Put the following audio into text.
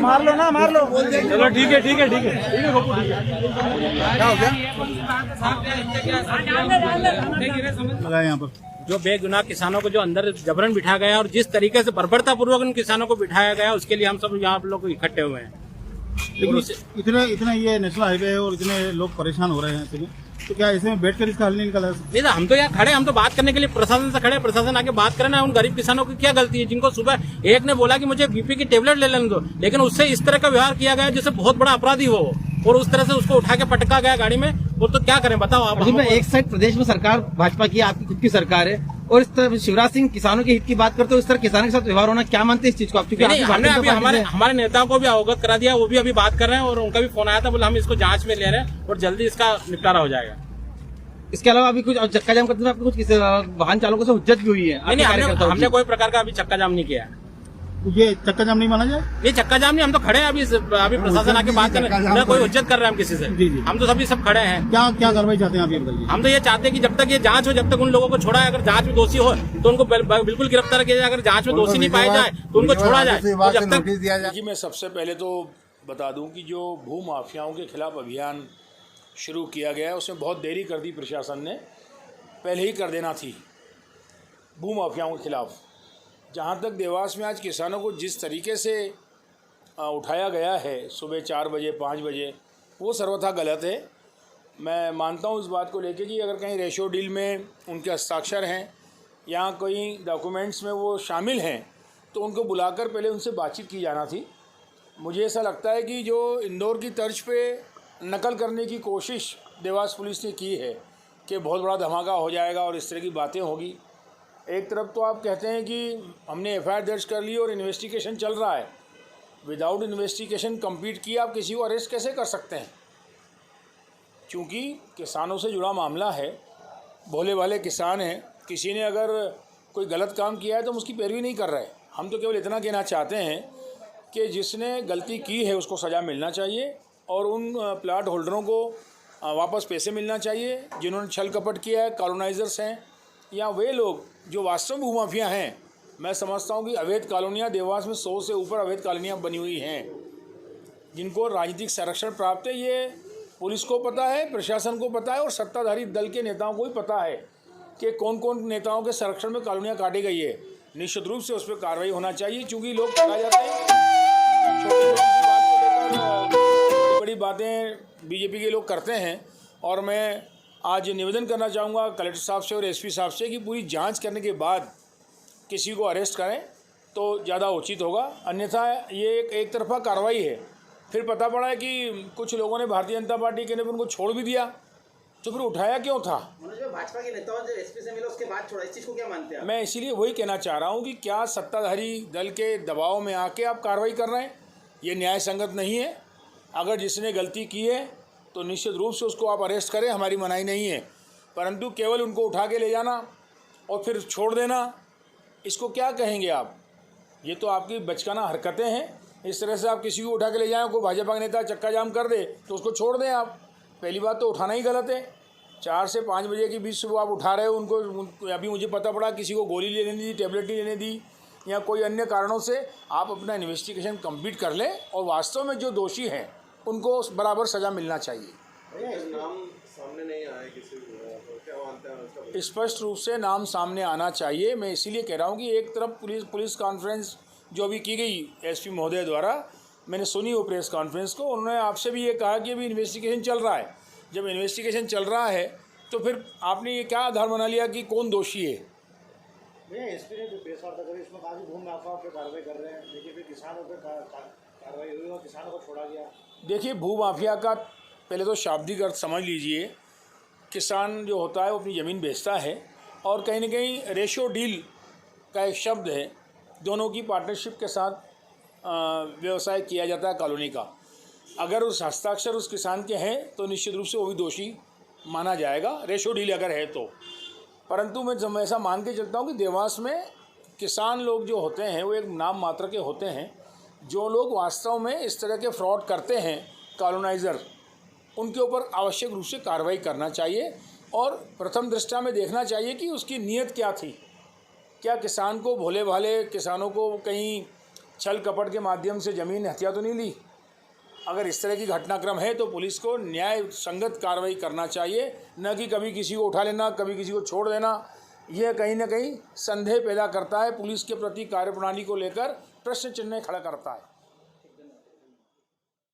मार लो ना, मार लो। चलो ठीक है ठीक है ठीक है ठीक है बापू, ठीक है। क्या हो गया? लगा यहाँ पर जो बेगुनाह किसानों को जो अंदर जबरन बिठा गया और जिस तरीके से बर्बरतापूर्वक उन किसानों को बिठाया गया, उसके लिए हम सब यहाँ लोग इकट्ठे हुए हैं। लेकिन इतना ये नेशनल हाईवे है और इतने लोग परेशान हो रहे हैं इसमें, तो क्या इसमें बैठकर इसका हल नहीं निकाला? नहीं तो हम तो यहाँ खड़े, हम तो बात करने के लिए प्रशासन से खड़े, प्रशासन आके बात करे ना। उन गरीब किसानों की क्या गलती है, जिनको सुबह एक ने बोला कि मुझे बीपी की टेबलेट ले लेने दो, लेकिन उससे इस तरह का व्यवहार किया गया जिससे बहुत बड़ा अपराधी हो और उस तरह से उसको उठा के पटका गया गाड़ी में। वो तो क्या करें बताओ आप। एक साइड प्रदेश में सरकार भाजपा की, आपकी खुद की सरकार है, और इस तरह शिवराज सिंह किसानों के हित की बात करते हो, इस तरह किसानों के साथ व्यवहार होना, क्या मानते हैं इस चीज को आप? हमने अभी हमारे नेताओं को भी अवगत करा दिया, वो भी अभी बात कर रहे हैं और उनका भी फोन आया था, बोला हम इसको जांच में ले रहे हैं और जल्दी इसका निपटारा हो जाएगा। इसके अलावा अभी कुछ चक्का जाम करते हैं, कुछ वाहन चालकों से हुज्जत भी हुई है? नहीं, हमने कोई प्रकार का अभी चक्का जाम नहीं किया है। ये चक्का जाम नहीं माना जाए? ये चक्का जाम नहीं, हम तो खड़े हैं अभी प्रशासन आके बात कर रहे हैं, कोई हुज्जत कर रहे हैं हम किसी से। जी जी, हम तो सभी सब खड़े हैं। क्या क्या कार्रवाई चाहते हैं आप ये बताइए? हम तो ये चाहते हैं कि जब तक ये जांच हो, जब तक उन लोगों को छोड़ा है, अगर जांच में दोषी हो तो उनको बिल्कुल गिरफ्तार किया जाए, अगर जांच में दोषी नहीं पाया जाए तो उनको छोड़ा जाए। तो जब तक देखिए, मैं सबसे पहले तो बता दूं कि जो भू माफियाओं के खिलाफ अभियान शुरू किया गया है उसमें बहुत देरी कर दी प्रशासन ने, पहले ही कर देना थी भू माफियाओं के खिलाफ। जहाँ तक देवास में आज किसानों को जिस तरीके से उठाया गया है सुबह 4 बजे 5 बजे, वो सर्वथा गलत है। मैं मानता हूँ इस बात को लेके कि अगर कहीं रेशो डील में उनके हस्ताक्षर हैं या कोई डॉक्यूमेंट्स में वो शामिल हैं तो उनको बुलाकर पहले उनसे बातचीत की जाना थी। मुझे ऐसा लगता है कि जो इंदौर की तर्ज पे नकल करने की कोशिश देवास पुलिस ने की है कि बहुत बड़ा धमाका हो जाएगा और इस तरह की बातें होगी। एक तरफ तो आप कहते हैं कि हमने एफआईआर दर्ज कर ली और इन्वेस्टिगेशन चल रहा है, विदाउट इन्वेस्टिगेशन कंप्लीट किया आप किसी को अरेस्ट कैसे कर सकते हैं? क्योंकि किसानों से जुड़ा मामला है, भोले भाले किसान हैं, किसी ने अगर कोई गलत काम किया है तो हम उसकी पैरवी नहीं कर रहे। हम तो केवल इतना कहना चाहते हैं कि जिसने गलती की है उसको सज़ा मिलना चाहिए और उन प्लाट होल्डरों को वापस पैसे मिलना चाहिए जिन्होंने छल कपट किया है, कॉलोनाइजर्स हैं या वे लोग जो वास्तव में भूमाफिया हैं। मैं समझता हूँ कि अवैध कॉलोनियाँ देवास में 100 से ऊपर अवैध कॉलोनियाँ बनी हुई हैं जिनको राजनीतिक संरक्षण प्राप्त है। ये पुलिस को पता है, प्रशासन को पता है और सत्ताधारी दल के नेताओं को भी पता है कि कौन कौन नेताओं के संरक्षण में कॉलोनियाँ काटी गई है। निश्चित रूप से उस पर कार्रवाई होना चाहिए, क्योंकि लोग पकड़ा जाते हैं छोटी बड़ी बातें बीजेपी के लोग करते हैं। और मैं आज निवेदन करना चाहूँगा कलेक्टर साहब से और एसपी साहब से कि पूरी जांच करने के बाद किसी को अरेस्ट करें तो ज़्यादा उचित होगा, अन्यथा ये एक तरफा कार्रवाई है। फिर पता पड़ा है कि कुछ लोगों ने भारतीय जनता पार्टी के ने उनको छोड़ भी दिया, तो फिर उठाया क्यों था? भाजपा के नेताओं जो एसपी से मिले उसके बाद छोड़ा, इस चीज़ को क्या मानते हैं? मैं इसीलिए वही कहना चाह रहा हूँ कि क्या सत्ताधारी दल के दबाव में आके आप कार्रवाई कर रहे हैं? ये न्याय संगत नहीं है। अगर जिसने गलती की है तो निश्चित रूप से उसको आप अरेस्ट करें, हमारी मनाही नहीं है, परंतु केवल उनको उठा के ले जाना और फिर छोड़ देना, इसको क्या कहेंगे आप? ये तो आपकी बचकाना हरकतें हैं। इस तरह से आप किसी को उठा के ले जाएं, कोई भाजपा का नेता चक्का जाम कर दे तो उसको छोड़ दें आप। पहली बात तो उठाना ही गलत है। 4 से 5 बजे के बीच सुबह आप उठा रहे हो उनको। अभी मुझे पता पड़ा किसी को गोली लेने दी, टेबलेट नहीं लेने दी या कोई अन्य कारणों से। आप अपना इन्वेस्टिगेशन कंप्लीट कर लें और वास्तव में जो दोषी हैं उनको बराबर सज़ा मिलना चाहिए। नाम सामने नहीं आया किसी को, क्या मानते हैं? स्पष्ट रूप से नाम सामने आना चाहिए। मैं इसीलिए कह रहा हूँ कि एक तरफ पुलिस कॉन्फ्रेंस जो अभी की गई एसपी महोदय द्वारा, मैंने सुनी वो प्रेस कॉन्फ्रेंस को, उन्होंने आपसे भी ये कहा कि अभी इन्वेस्टिगेशन चल रहा है। जब इन्वेस्टिगेशन चल रहा है तो फिर आपने ये क्या आधार बना लिया कि कौन दोषी है? भैया एसपी ने जो प्रेस वार्ता करी इसमें कहा कि भूमि माफियाओं पे कार्रवाई कर रहे हैं, लेकिन फिर किसानों पे कार्रवाई हुई और किसानों को छोड़ा गया। देखिए, भू माफिया का पहले तो शाब्दिक अर्थ समझ लीजिए। किसान जो होता है वो अपनी ज़मीन बेचता है और कहीं ना कहीं रेशो डील का एक शब्द है, दोनों की पार्टनरशिप के साथ व्यवसाय किया जाता है कॉलोनी का। अगर उस हस्ताक्षर उस किसान के हैं तो निश्चित रूप से वो भी दोषी माना जाएगा, रेशो डील अगर है तो। परंतु मैं ऐसा मान के चलता हूँ कि देवास में किसान लोग जो होते हैं वो एक नाम मात्र के होते हैं। जो लोग वास्तव में इस तरह के फ्रॉड करते हैं कॉलोनाइज़र, उनके ऊपर आवश्यक रूप से कार्रवाई करना चाहिए और प्रथम दृष्टया में देखना चाहिए कि उसकी नीयत क्या थी। क्या किसान को, भोले भाले किसानों को कहीं छल कपट के माध्यम से ज़मीन हत्या तो नहीं ली? अगर इस तरह की घटनाक्रम है तो पुलिस को न्याय संगत कार्रवाई करना चाहिए, न कि कभी किसी को उठा लेना, कभी किसी को छोड़ देना। यह कहीं ना कहीं संदेह पैदा करता है, पुलिस के प्रति कार्यप्रणाली को लेकर प्रश्न चिन्ह खड़ा करता है।